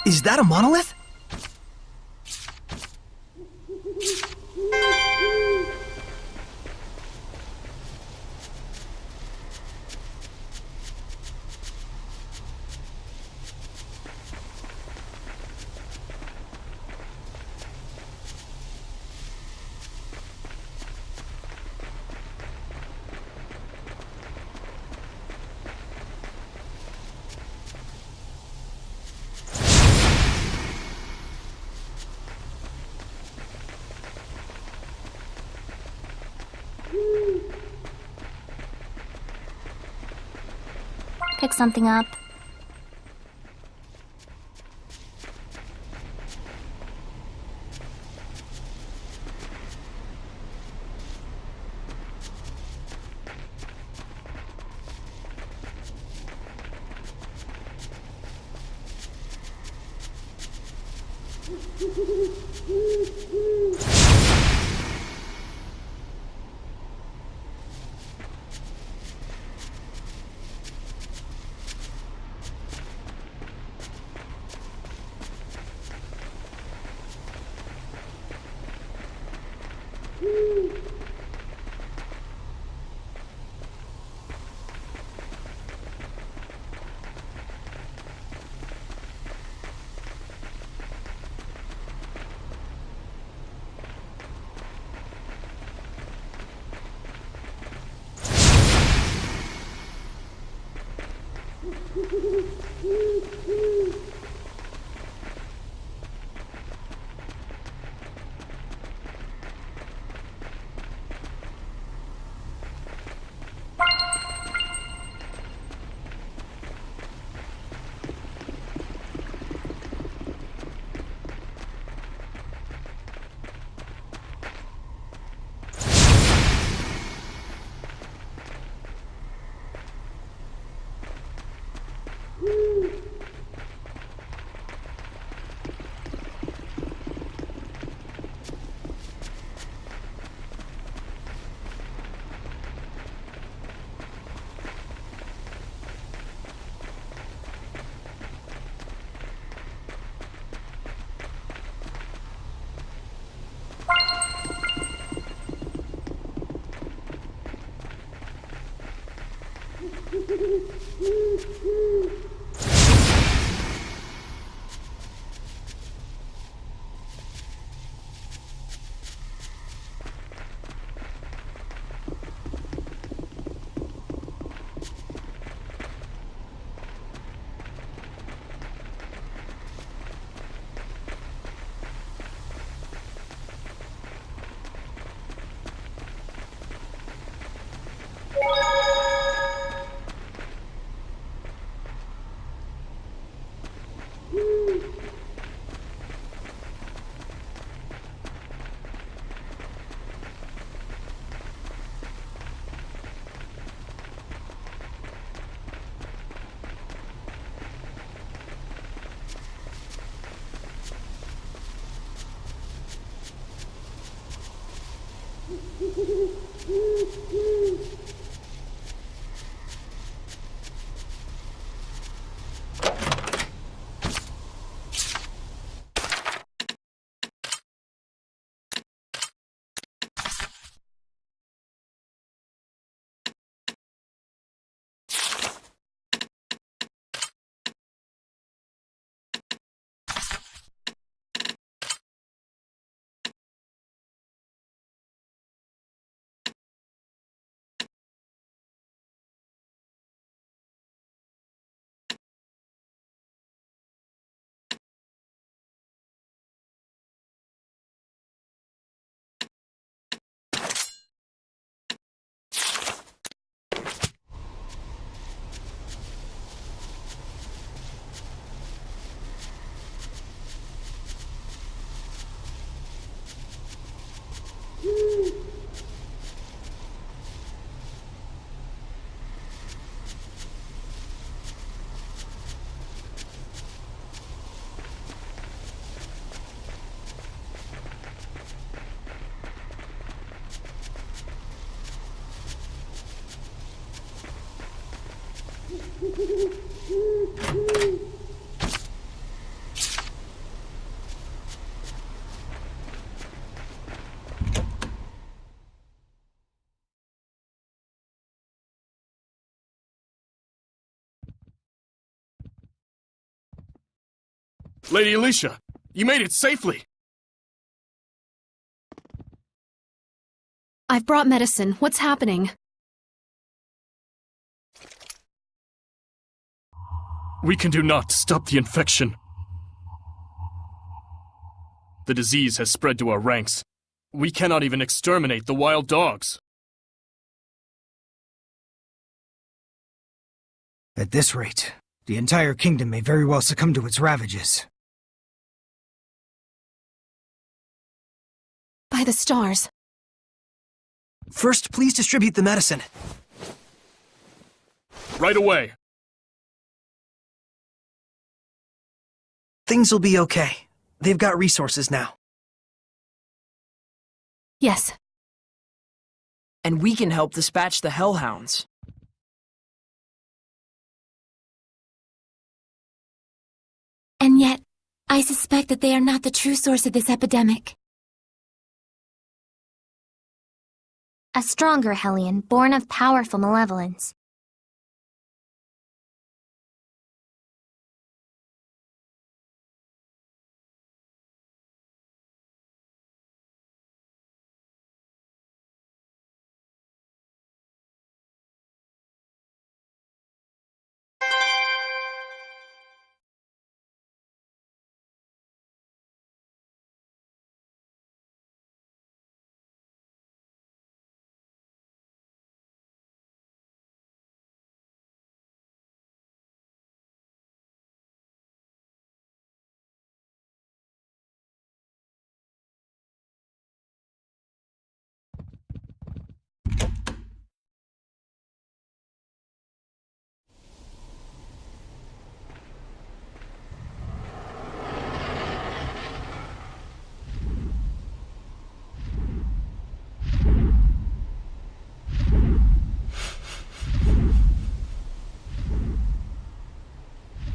Is that a monolith? Pick something up. Lady Alicia, you made it safely! I've brought medicine. What's happening? We can do naught to stop the infection. The disease has spread to our ranks. We cannot even exterminate the wild dogs. At this rate, the entire kingdom may very well succumb to its ravages. By the stars. First, please distribute the medicine. Right away. Things will be okay. They've got resources now. Yes. And we can help dispatch the hellhounds. And yet, I suspect that they are not the true source of this epidemic. A stronger Hellion, born of powerful malevolence.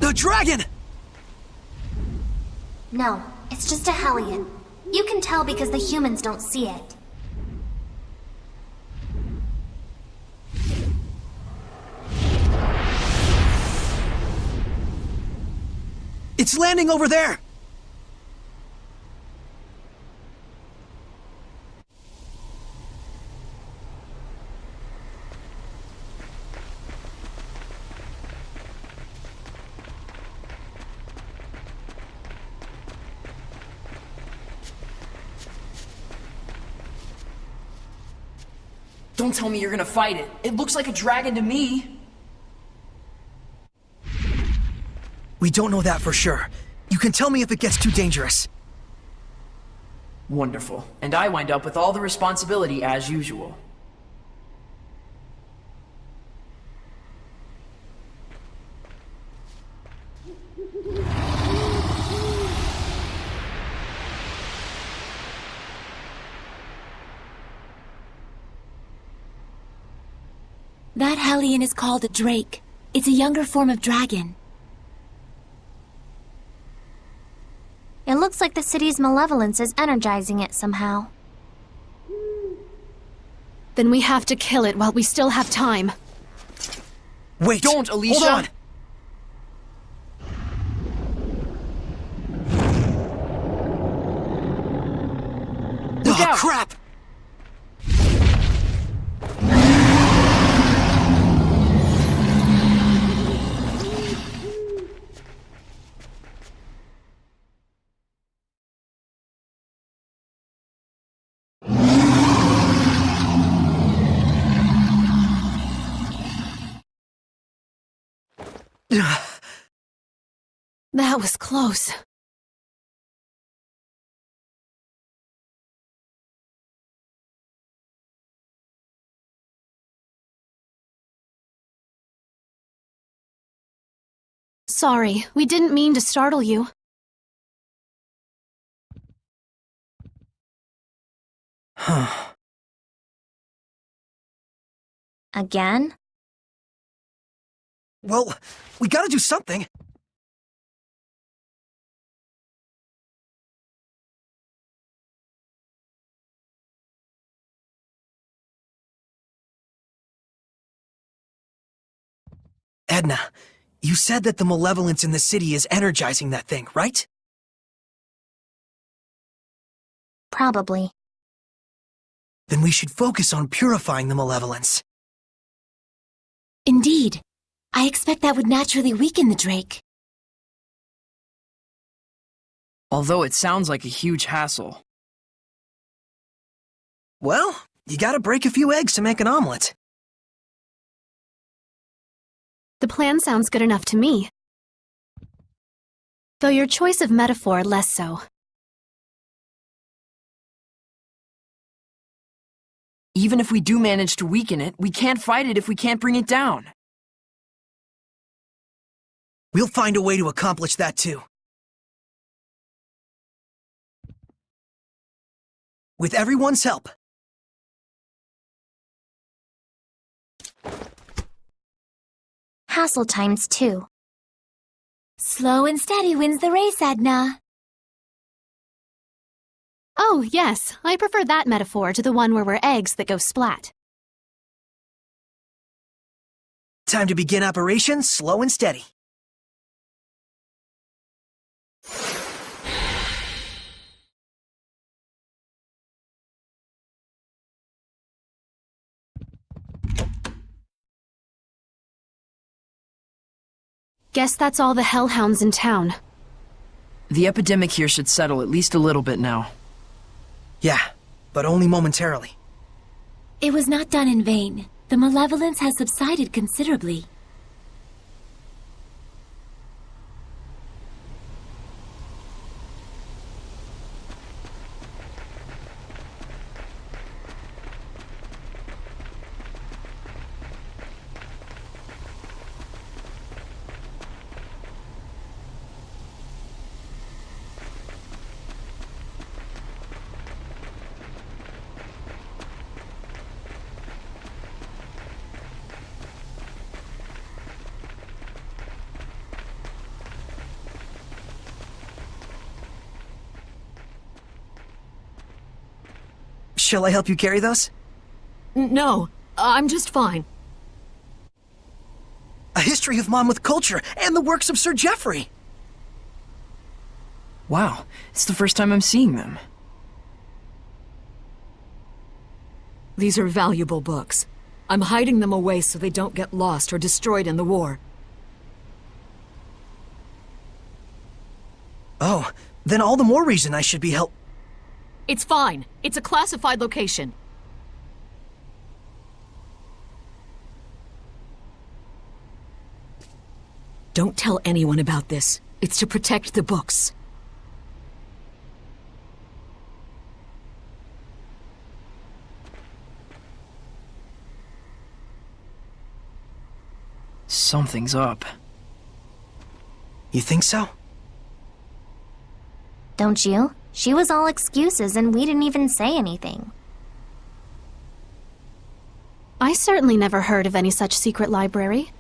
The dragon! No, it's just a Hellion. You can tell because the humans don't see it. It's landing over there! Don't tell me you're gonna fight it. It looks like a dragon to me. We don't know that for sure. You can tell me if it gets too dangerous. Wonderful. And I wind up with all the responsibility as usual. That Hellion is called a drake. It's a younger form of dragon. It looks like the city's malevolence is energizing it somehow. Then we have to kill it while we still have time. Wait! Don't, Alicia! Hold on! Look out! Crap! That was close. Sorry, we didn't mean to startle you. Huh. Again? Well, we gotta do something. Edna, you said that the malevolence in the city is energizing that thing, right? Probably. Then we should focus on purifying the malevolence. Indeed. I expect that would naturally weaken the Drake. Although it sounds like a huge hassle. Well, you gotta break a few eggs to make an omelet. The plan sounds good enough to me. Though your choice of metaphor less so. Even if we do manage to weaken it, we can't fight it if we can't bring it down. We'll find a way to accomplish that too. With everyone's help. Hassle times 2. Slow and steady wins the race, Edna. Oh, yes, I prefer that metaphor to the one where we're eggs that go splat. Time to begin operations slow and steady. Guess that's all the hellhounds in town. The epidemic here should settle at least a little bit now. Yeah, but only momentarily. It was not done in vain. The malevolence has subsided considerably. Shall I help you carry those? No, I'm just fine. A history of Monmouth culture and the works of Sir Geoffrey. Wow, it's the first time I'm seeing them. These are valuable books. I'm hiding them away so they don't get lost or destroyed in the war. Oh, then all the more reason I should be help. It's fine. It's a classified location. Don't tell anyone about this. It's to protect the books. Something's up. You think so? Don't you? She was all excuses and we didn't even say anything. I certainly never heard of any such secret library.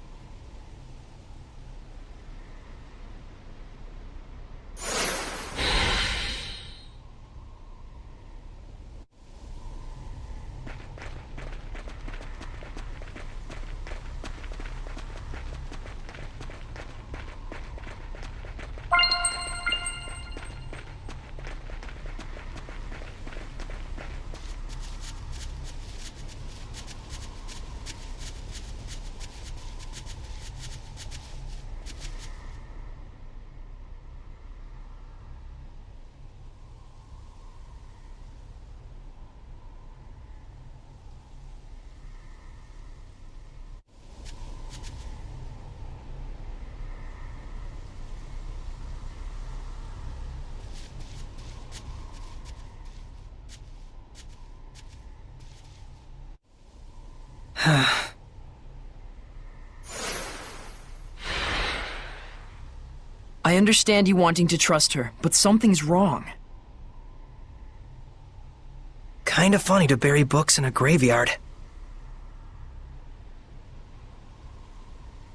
I understand you wanting to trust her, but something's wrong. Kinda funny to bury books in a graveyard.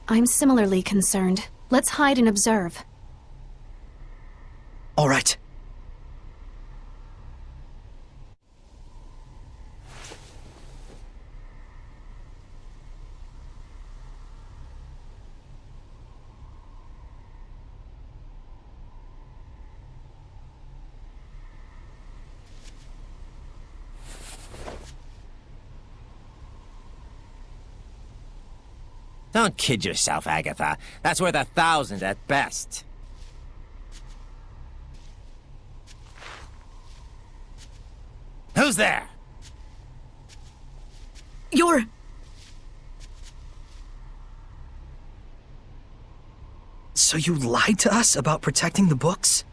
I'm similarly concerned. Let's hide and observe. All right. Don't kid yourself, Agatha. That's worth 1,000 at best. Who's there? You're... So you lied to us about protecting the books?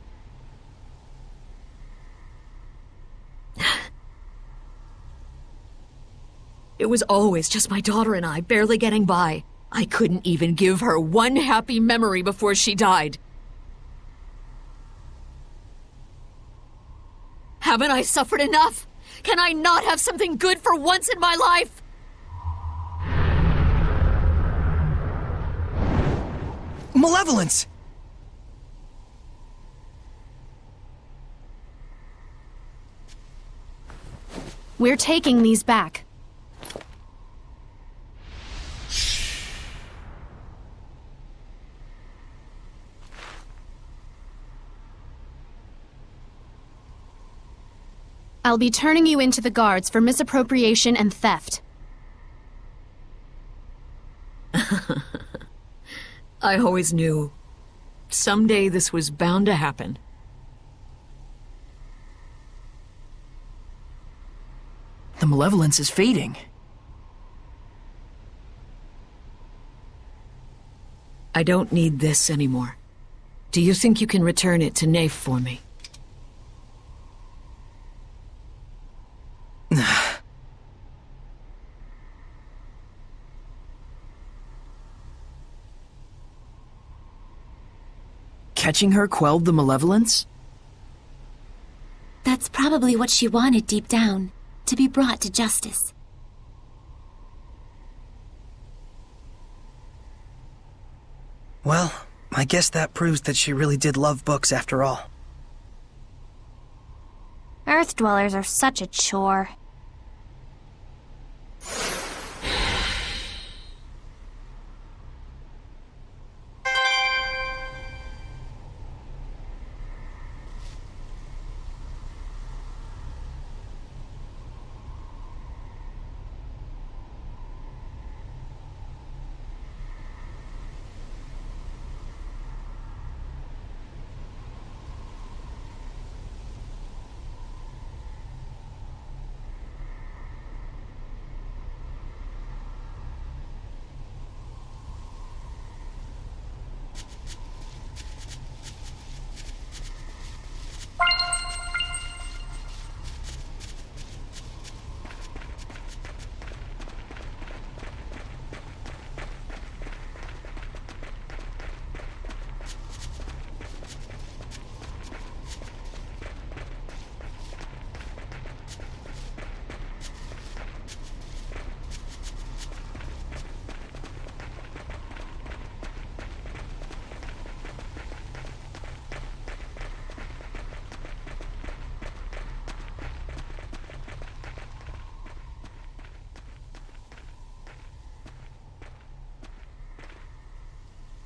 It was always just my daughter and I, barely getting by. I couldn't even give her one happy memory before she died. Haven't I suffered enough? Can I not have something good for once in my life? Malevolence! We're taking these back. I'll be turning you into the guards for misappropriation and theft. I always knew. Someday this was bound to happen. The malevolence is fading. I don't need this anymore. Do you think you can return it to Nafe for me? Catching her quelled the malevolence? That's probably what she wanted deep down, to be brought to justice. Well, I guess that proves that she really did love books after all. Earth dwellers are such a chore.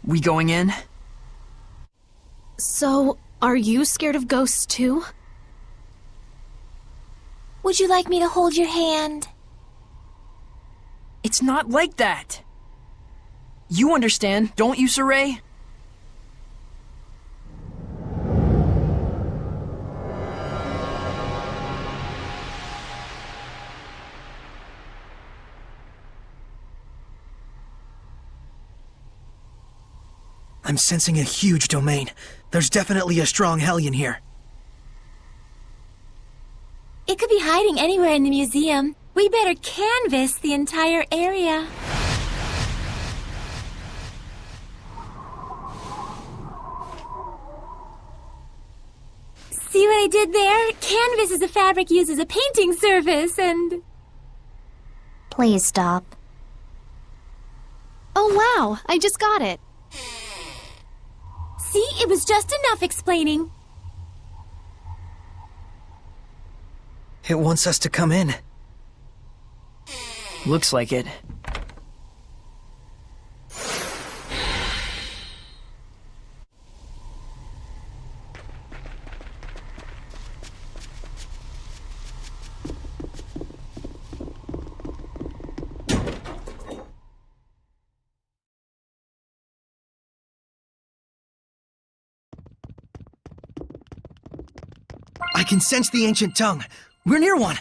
We going in? So, are you scared of ghosts too? Would you like me to hold your hand? It's not like that. You understand, don't you, Saray? I'm sensing a huge domain. There's definitely a strong Hellion here. It could be hiding anywhere in the museum. We better canvass the entire area. See what I did there? Canvas is a fabric used as a painting surface, and... Please stop. Oh wow, I just got it. See, it was just enough explaining. It wants us to come in. Looks like it. I can sense the ancient tongue. We're near one.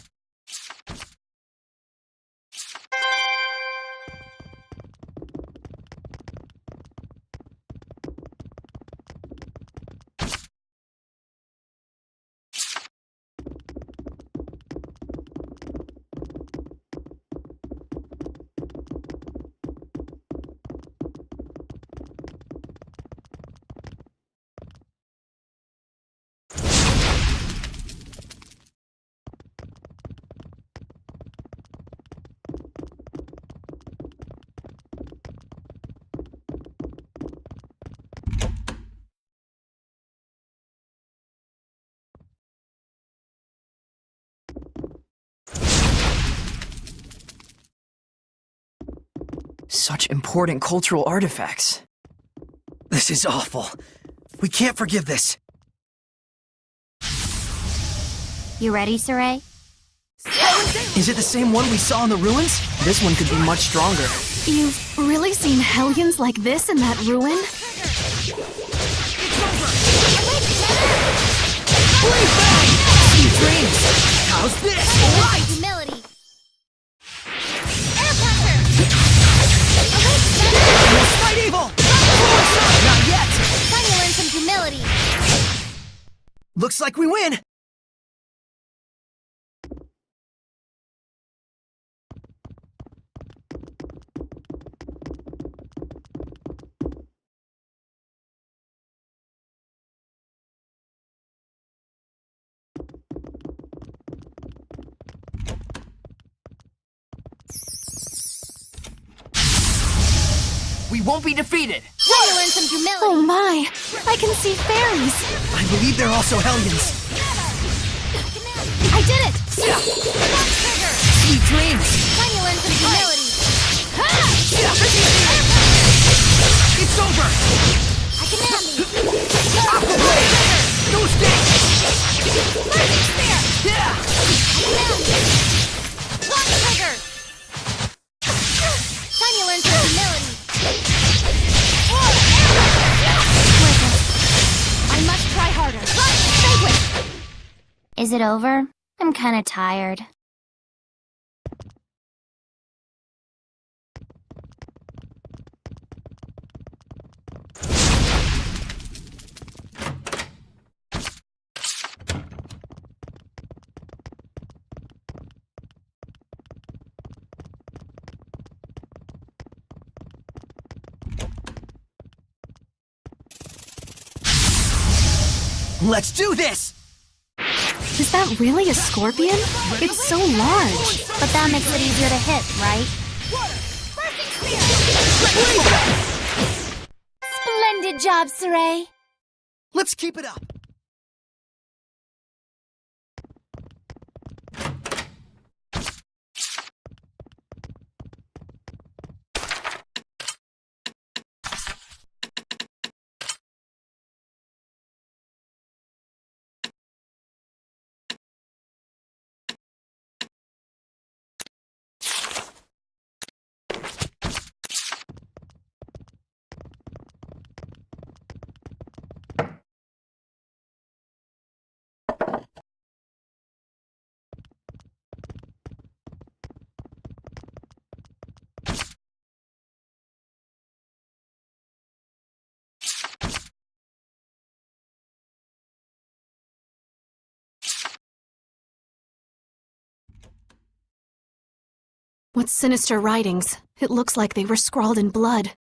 Such important cultural artifacts. This is awful. We can't forgive this. You ready, Saray? Is it the same one we saw in the ruins? This one could be much stronger. You've really seen hellions like this in that ruin? Sweet dreams! How's this? Humility. Let's fight evil! Not yet! Time to learn some humility. Looks like we win! We won't be defeated! Time to learn some humility. Oh my! I can see fairies! I believe they're also hellions. I did it! Sweet dreams! Time to learn some humility. It's over! I command thee. Aquablade! No escape! Lightning spear. Yeah! I command thee. One trigger. Time to learn some humility. I must try harder. Is it over? I'm kinda tired. Let's do this! Is that really a scorpion? It's so large. But that makes it easier to hit, right? Splendid job, Saray. Let's keep it up! What sinister writings? It looks like they were scrawled in blood.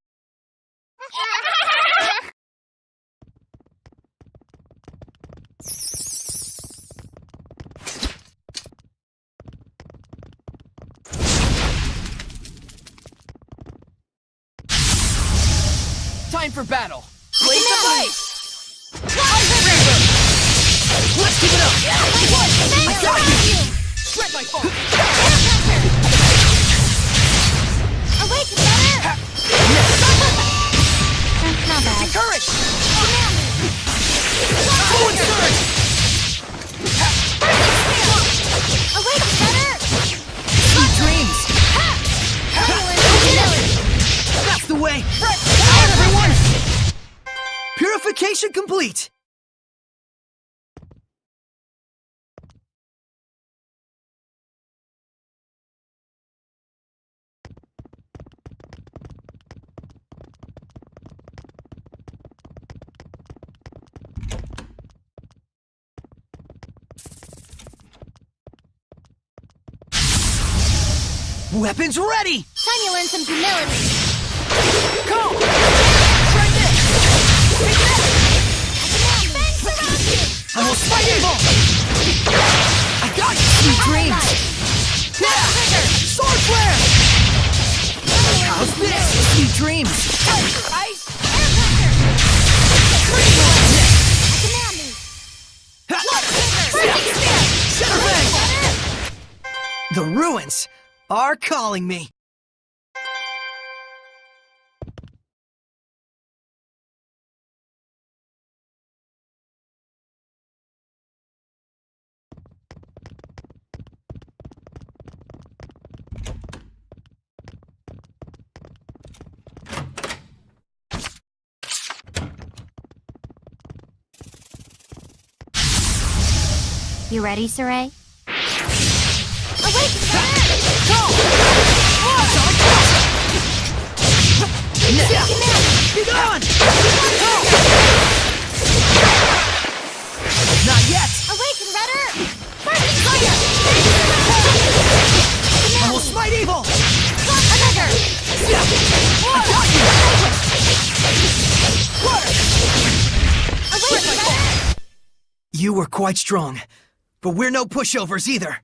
Time for battle! Blade to blade! Let's keep it up! I got you! Shred my foe! Awake, better! Not bad. Courage! Forward surge! Awake, better! Sweet dreams! Humility. That's the way! Out, everyone! Purification complete! Weapons ready! Time you learn some humility. Come! Try this! Take that! Fence around you! I will fight evil! I got you! Sweet dreams! Yeah! Sword flare! How's this? Sweet dreams! Ice! Air pressure! Command me! Burning spear! Center bang! The ruins are calling me. You ready, Saray? Be gone! Not yet! Awaken, Redder! Bursting fire! I will smite evil! Another! Awaken, Redder! You were quite strong, but we're no pushovers either.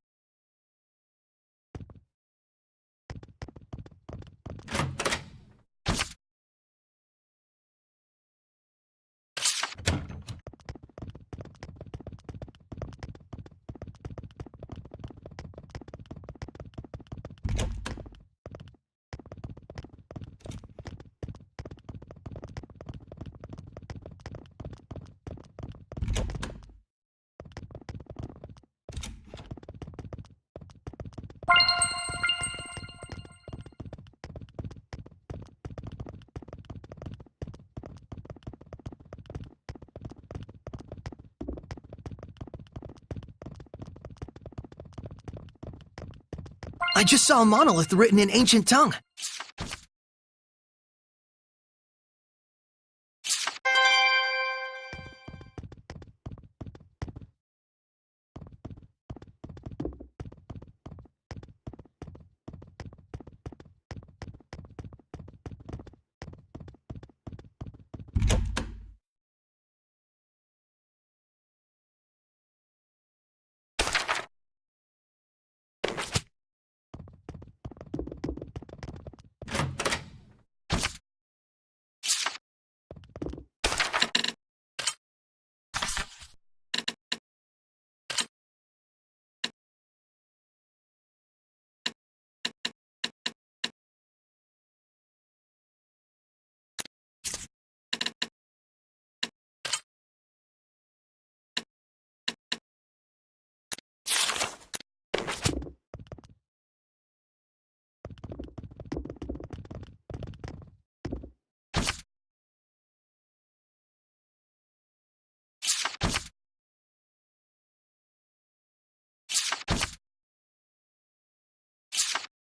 I just saw a monolith written in ancient tongue.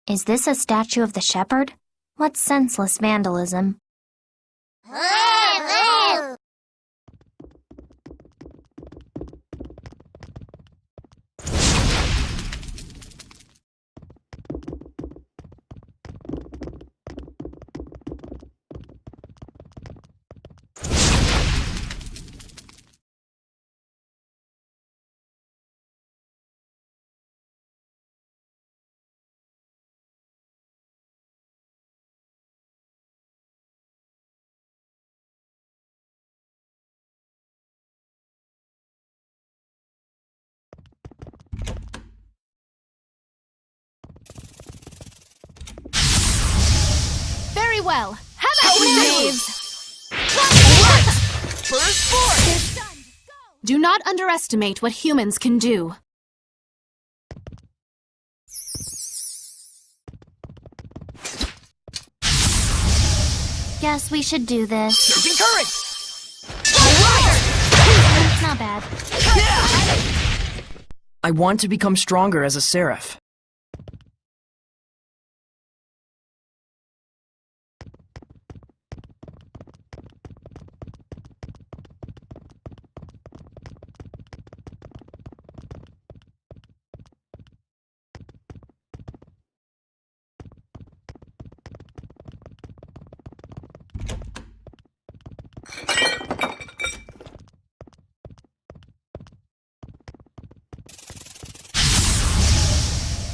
Is this a statue of the shepherd? What senseless vandalism. Very well. Have at it, knaves! Burst forth! Do not underestimate what humans can do. Guess we should do this. Surging current! It's not bad. I want to become stronger as a seraph.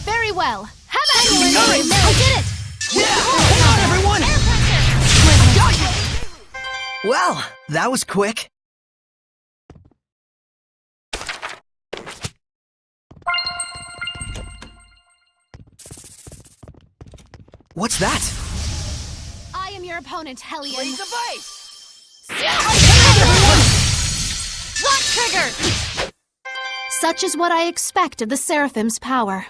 Very well. Have at it! I did it! Hang on, everyone! Well, that was quick. What's that? I am your opponent, Hellion. Raise the base! Lock trigger! Such is what I expect of the Seraphim's power.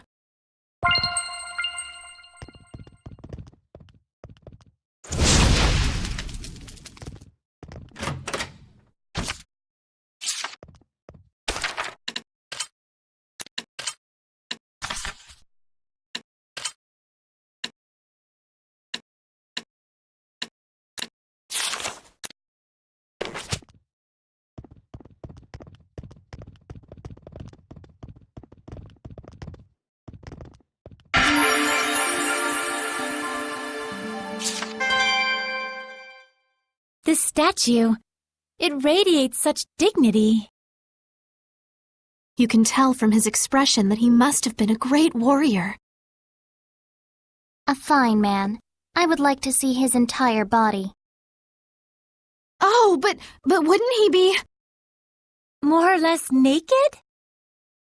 This statue, it radiates such dignity. You can tell from his expression that he must have been a great warrior. A fine man. I would like to see his entire body. Oh, but wouldn't he be... More or less naked?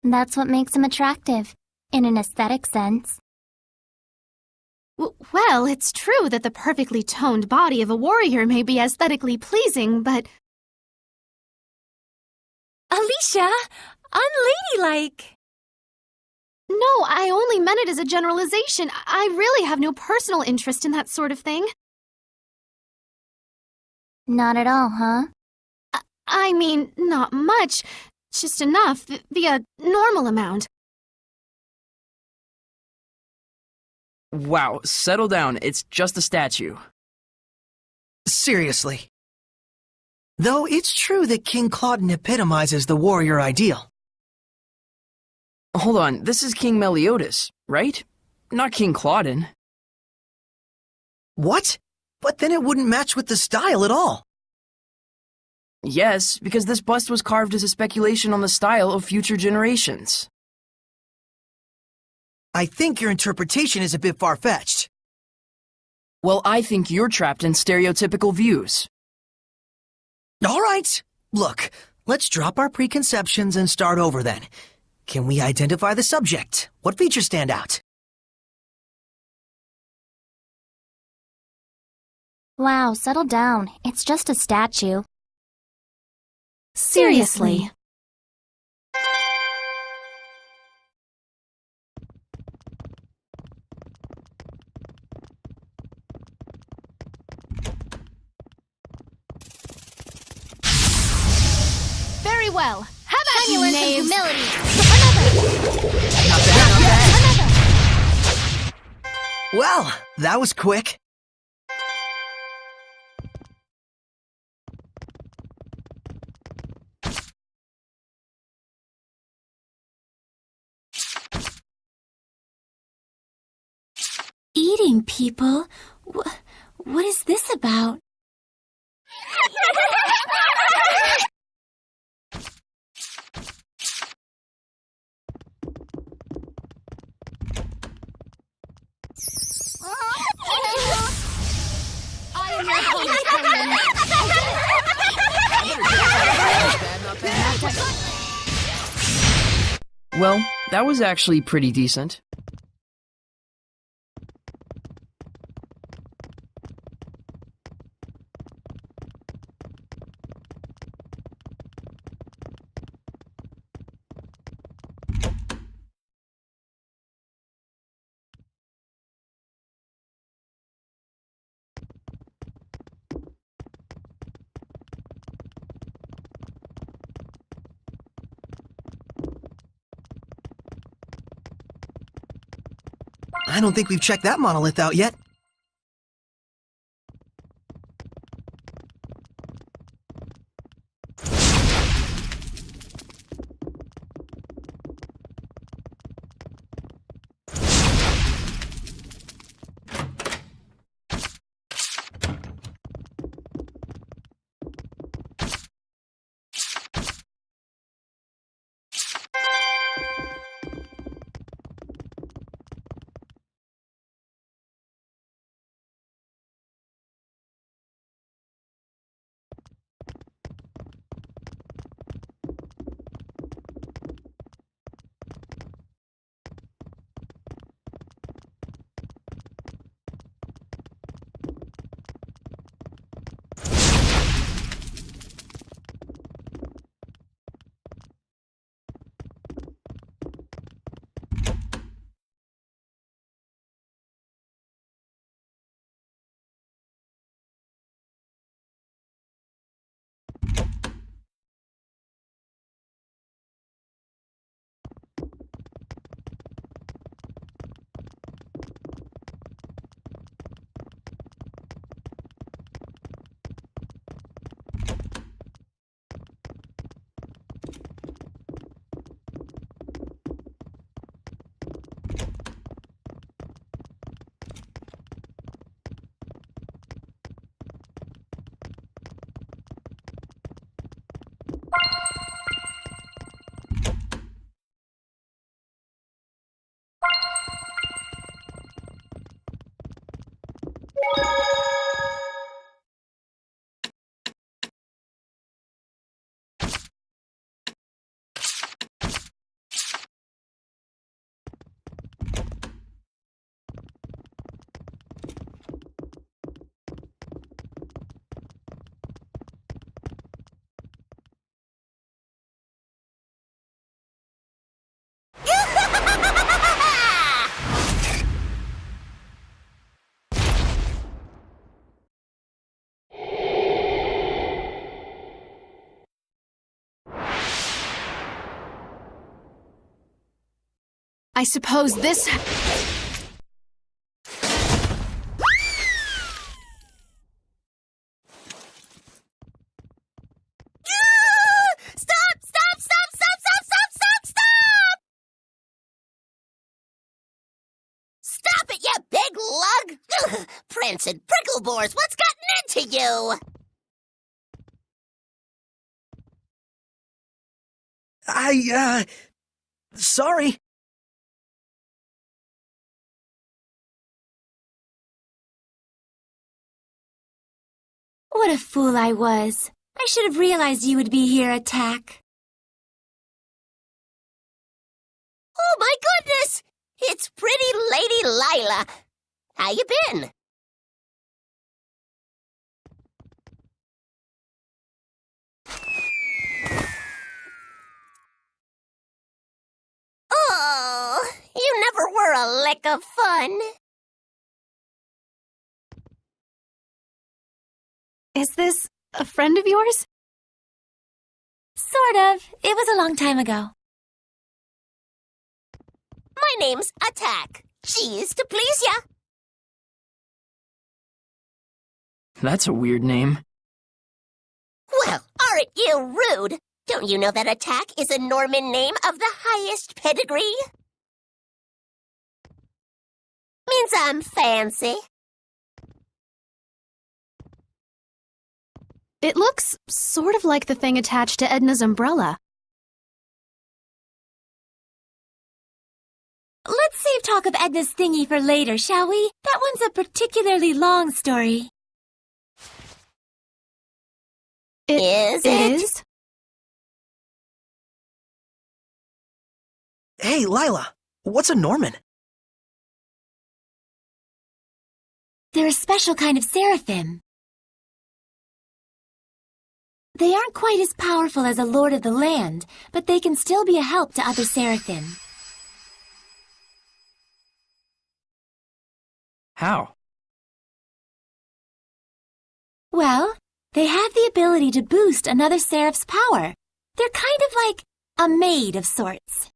That's what makes him attractive, in an aesthetic sense. Well, it's true that the perfectly toned body of a warrior may be aesthetically pleasing, but... Alicia, unladylike. No, I only meant it as a generalization. I really have no personal interest in that sort of thing. Not at all, huh? I mean, not much. Just enough. The normal amount. Wow, settle down. It's just a statue. Seriously. Though it's true that King Claudin epitomizes the warrior ideal. Hold on, this is King Meliodas, right? Not King Claudin. What? But then it wouldn't match with the style at all. Yes, because this bust was carved as a speculation on the style of future generations. I think your interpretation is a bit far-fetched. Well, I think you're trapped in stereotypical views. All right. Look, let's drop our preconceptions and start over then. Can we identify the subject? What features stand out? Wow, settle down. It's just a statue. Seriously. Very well. Have at you, knaves. Humility. Not bad, not bad. Well, that was quick. Eating people? What is this about? I am your opponent, Hellion. Well, that was actually pretty decent. I don't think we've checked that monolith out yet. I suppose this... Stop it, you big lug! Prince and Pricklebores, what's gotten into you? Sorry. What a fool I was. I should have realized you would be here, Attack. Oh my goodness! It's pretty Lady Lila. How you been? Oh, you never were a lick of fun. Is this a friend of yours? Sort of. It was a long time ago. My name's Attack. Cheese to please ya. That's a weird name. Well, aren't you rude? Don't you know that Attack is a Norman name of the highest pedigree? Means I'm fancy. It looks sort of like the thing attached to Edna's umbrella. Let's save talk of Edna's thingy for later, shall we? That one's a particularly long story. Is it? It is? Hey, Lila, what's a Norman? They're a special kind of seraphim. They aren't quite as powerful as a Lord of the Land, but they can still be a help to other seraphim. How? Well, they have the ability to boost another seraph's power. They're kind of like a maid of sorts.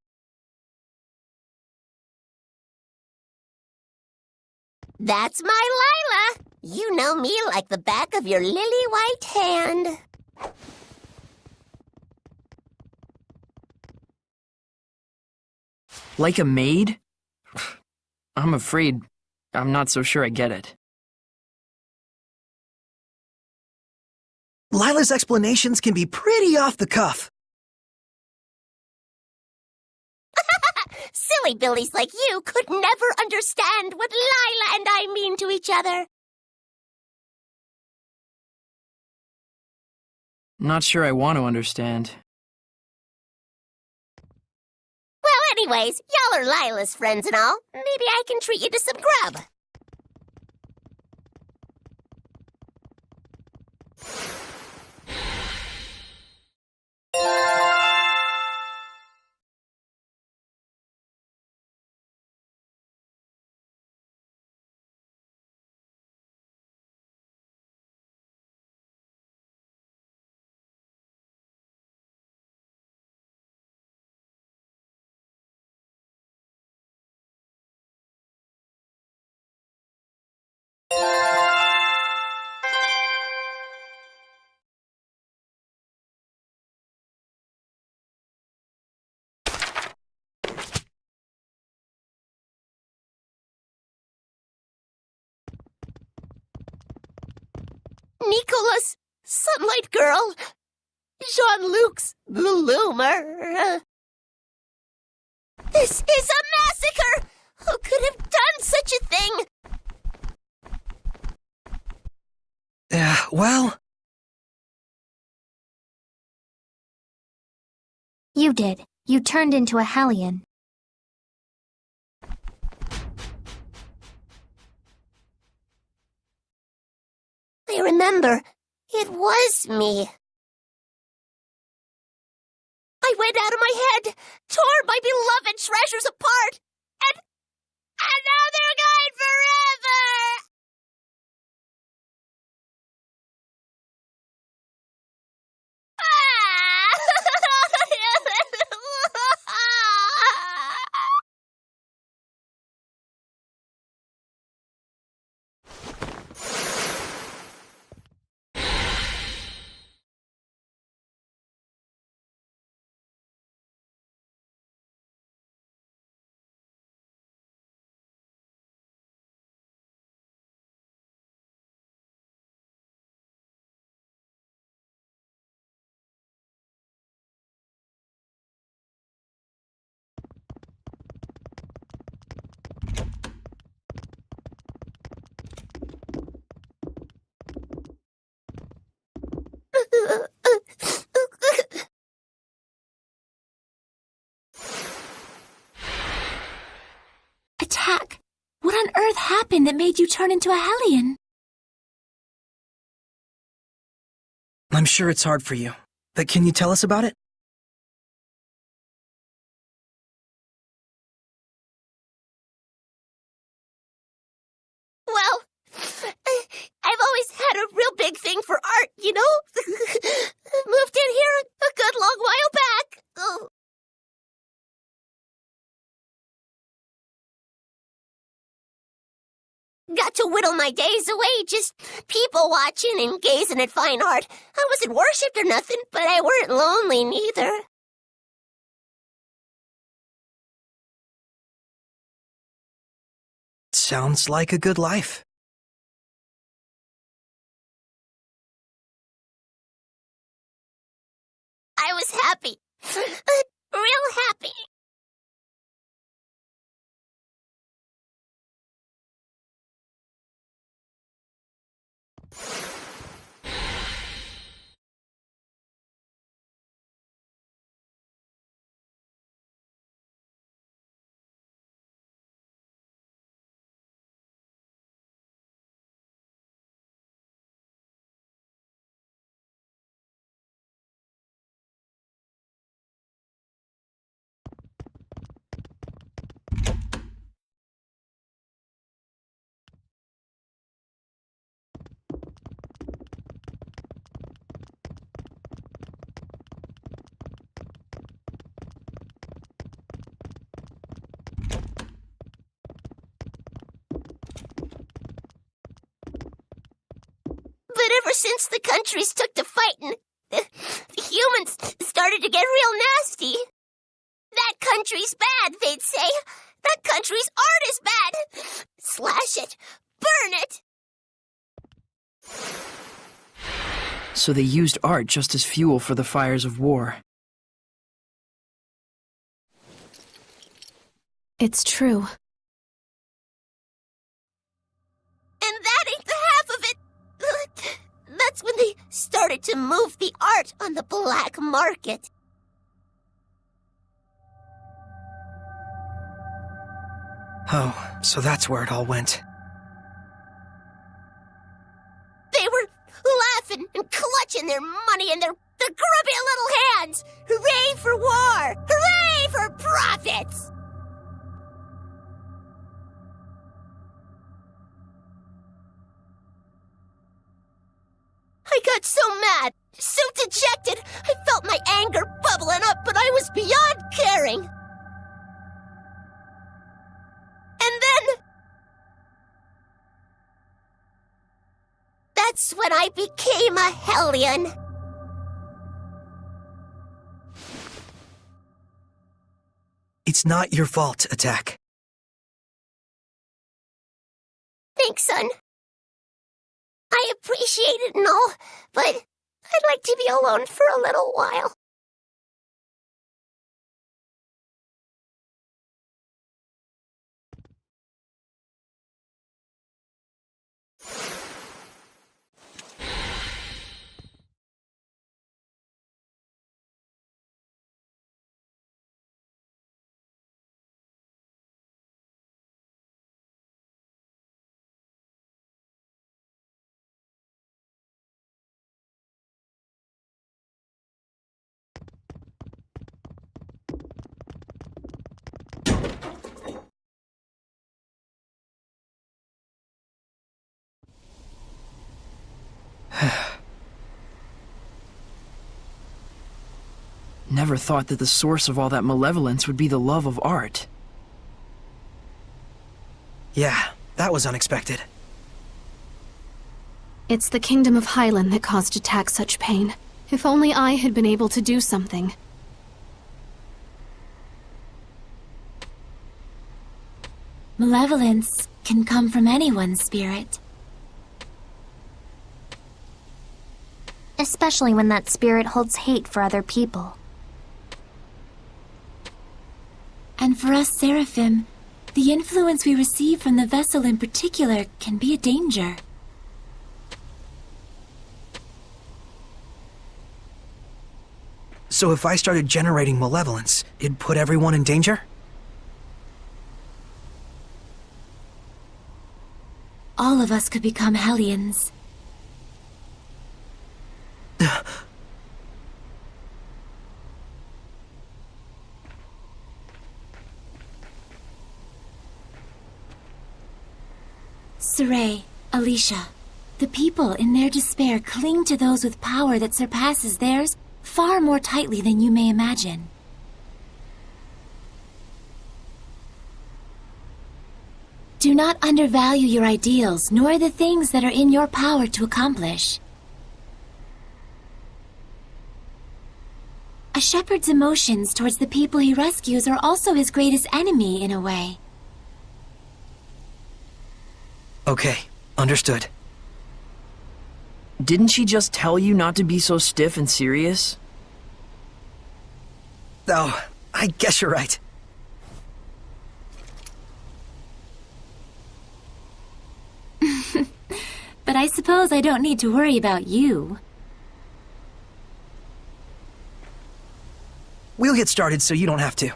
That's my Lila. You know me like the back of your lily-white hand. Like a maid? I'm afraid I'm not so sure I get it. Lila's explanations can be pretty off the cuff. Silly billies like you could never understand what Lila and I mean to each other. Not sure I want to understand. Well, anyways, y'all are Lila's friends and all. Maybe I can treat you to some grub. Nicholas, Sunlight Girl, Jean-Luc's the Loomer. This is a massacre! Who could have done such a thing? Well... You did. You turned into a Hellion. I remember. It was me. I went out of my head, tore my beloved treasures apart, and now they're gone forever! happened that made you turn into a Hellion? I'm sure it's hard for you, but can you tell us about it? Well, I've always had a real big thing for art, you know? Moved in here a good long while back. Oh. Got to whittle my days away just people watching and gazing at fine art. I wasn't worshipped or nothing, but I weren't lonely neither. Sounds like a good life. I was happy. Real happy. But ever since the countries took to fighting, the humans started to get real nasty. That country's bad, they'd say. That country's art is bad. Slash it. Burn it. So they used art just as fuel for the fires of war. It's true. And that ain't the half of it. That's when they started to move the art on the black market. Oh, so that's where it all went. They were laughing and clutching their money in their grubby little hands. Hooray for war! Hooray for profits! I got so mad, so dejected, I felt my anger bubbling up, but I was beyond caring. And then... that's when I became a Hellion. It's not your fault, Attack. Thanks, son. I appreciate it and all, but I'd like to be alone for a little while. Never thought that the source of all that malevolence would be the love of art. Yeah, that was unexpected. It's the Kingdom of Highland that caused Attack such pain. If only I had been able to do something. Malevolence can come from anyone's spirit. Especially when that spirit holds hate for other people. And for us Seraphim, the influence we receive from the vessel in particular can be a danger. So if I started generating malevolence, it'd put everyone in danger? all of us could become Hellions. Saray, Alicia, the people in their despair cling to those with power that surpasses theirs far more tightly than you may imagine. Do not undervalue your ideals, nor the things that are in your power to accomplish. A shepherd's emotions towards the people he rescues are also his greatest enemy, in a way. Okay, understood. Didn't she just tell you not to be so stiff and serious? Oh, I guess you're right. But I suppose I don't need to worry about you. We'll get started so you don't have to.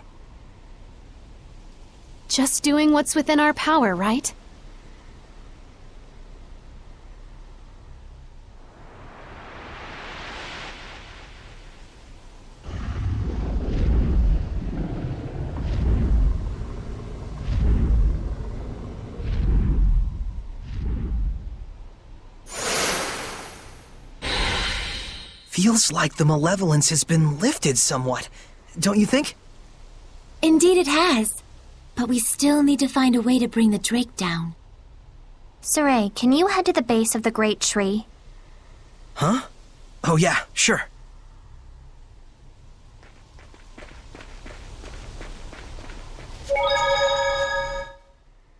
Just doing what's within our power, right? Feels like the malevolence has been lifted somewhat, don't you think? Indeed it has. But we still need to find a way to bring the Drake down. Saray, can you head to the base of the great tree? Huh? Oh yeah, sure.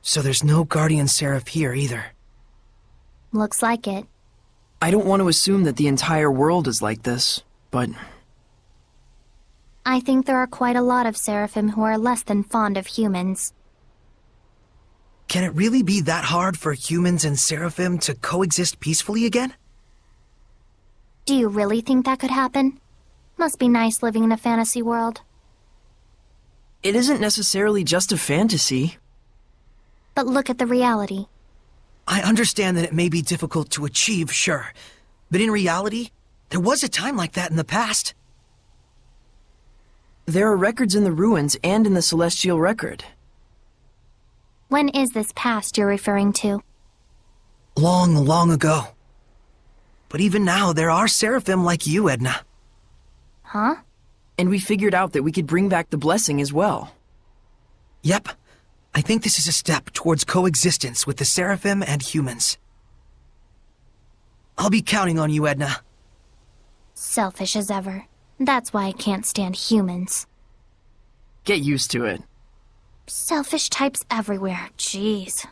So there's no Guardian Seraph here either. Looks like it. I don't want to assume that the entire world is like this, but... I think there are quite a lot of Seraphim who are less than fond of humans. Can it really be that hard for humans and Seraphim to coexist peacefully again? Do you really think that could happen? Must be nice living in a fantasy world. It isn't necessarily just a fantasy. But look at the reality. I understand that it may be difficult to achieve, sure. But in reality, there was a time like that in the past. There are records in the ruins and in the Celestial Record. When is this past you're referring to? Long, long ago. But even now, there are Seraphim like you, Edna. Huh? And we figured out that we could bring back the blessing as well. Yep. I think this is a step towards coexistence with the Seraphim and humans. I'll be counting on you, Edna. Selfish as ever. That's why I can't stand humans. Get used to it. Selfish types everywhere, jeez.